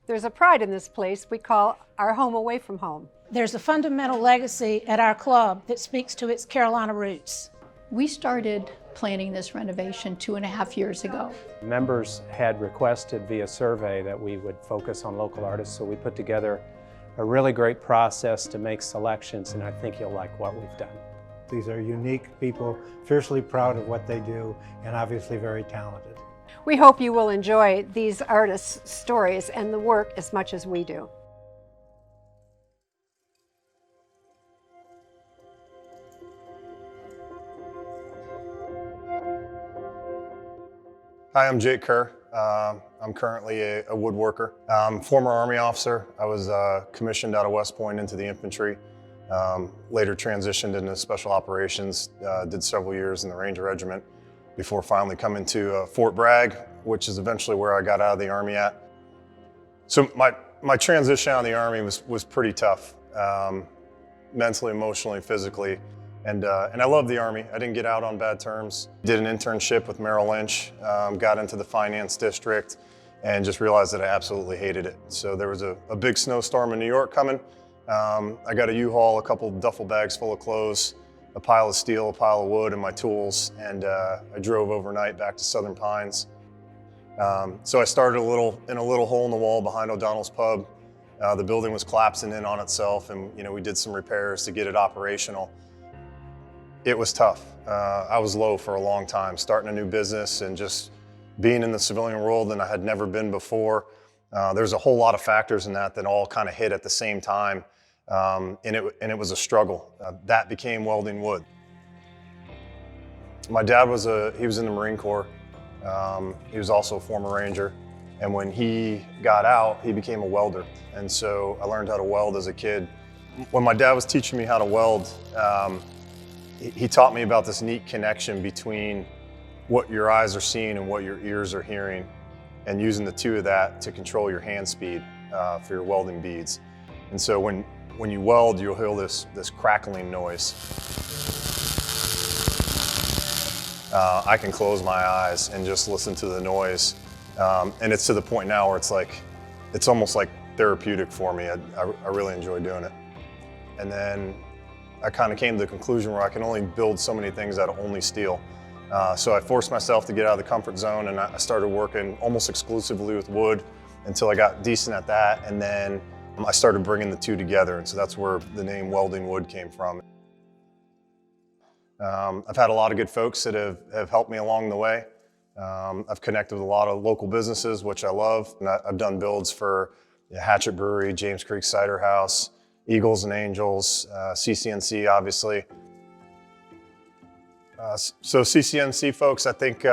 There's a pride in this place we call our home away from home. There's a fundamental legacy at our club that speaks to its Carolina roots. We started planning this renovation 2.5 years ago. Members had requested via survey that we would focus on local artists, so we put together a really great process to make selections, and I think you'll like what we've done. These are unique people, fiercely proud of what they do, and obviously very talented. We hope you will enjoy these artists' stories and the work as much as we do. Hi, I'm Jake Kerr. I'm currently a woodworker. Former Army officer. I was commissioned out of West Point into the infantry. Later transitioned into special operations, did several years in the Ranger Regiment before finally coming to Fort Bragg, which is eventually where I got out of the Army at. So my transition out of the Army was pretty tough, mentally, emotionally, physically. And I loved the Army. I didn't get out on bad terms. Did an internship with Merrill Lynch, got into the finance district, and just realized that I absolutely hated it. So there was a big snowstorm in New York coming. I got a U-Haul, a couple duffel bags full of clothes, a pile of steel, a pile of wood, and my tools, and I drove overnight back to Southern Pines. So I started in a little hole in the wall behind O'Donnell's Pub. The building was collapsing in on itself, and we did some repairs to get it operational. It was tough. I was low for a long time, starting a new business and just being in the civilian world, and I had never been before. There's a whole lot of factors in that all kind of hit at the same time, and it was a struggle. That became Welding Wood. My dad he was in the Marine Corps. He was also a former Ranger, and when he got out, he became a welder, and so I learned how to weld as a kid. When my dad was teaching me how to weld, he taught me about this neat connection between what your eyes are seeing and what your ears are hearing, and using the two of that to control your hand speed for your welding beads. And so when you weld, you'll hear this crackling noise. I can close my eyes and just listen to the noise. And it's to the point now where it's almost like therapeutic for me. I really enjoy doing it. And then I kind of came to the conclusion where I can only build so many things out of only steel. So I forced myself to get out of the comfort zone, and I started working almost exclusively with wood until I got decent at that, and then I started bringing the two together, and so that's where the name Welding Wood came from. I've had a lot of good folks that have helped me along the way. I've connected with a lot of local businesses, which I love. And I've done builds for Hatchet Brewery, James Creek Cider House, Eagles and Angels, CCNC, obviously. So CCNC folks, I think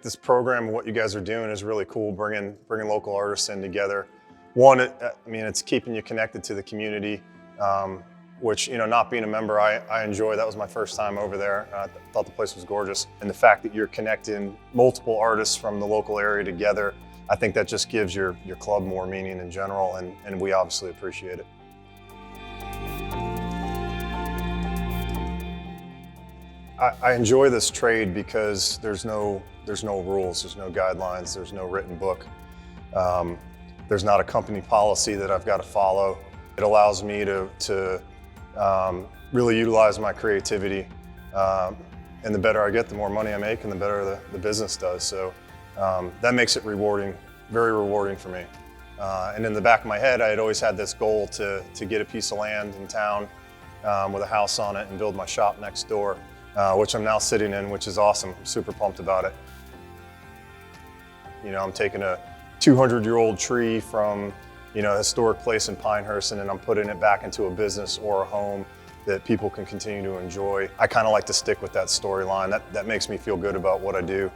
this program and what you guys are doing is really cool, bringing local artists in together. One, it's keeping you connected to the community, which, not being a member, I enjoy. That was my first time over there. I thought the place was gorgeous. And the fact that you're connecting multiple artists from the local area together, I think that just gives your club more meaning in general, and we obviously appreciate it. I enjoy this trade because there's no rules, there's no guidelines, there's no written book. There's not a company policy that I've got to follow. It allows me to really utilize my creativity. And the better I get, the more money I make, and the better the business does. So that makes it rewarding, very rewarding for me. And in the back of my head, I had always had this goal to get a piece of land in town with a house on it and build my shop next door, which I'm now sitting in, which is awesome. I'm super pumped about it. I'm taking a 200-year-old tree from a historic place in Pinehurst, and then I'm putting it back into a business or a home that people can continue to enjoy. I kind of like to stick with that storyline. That makes me feel good about what I do.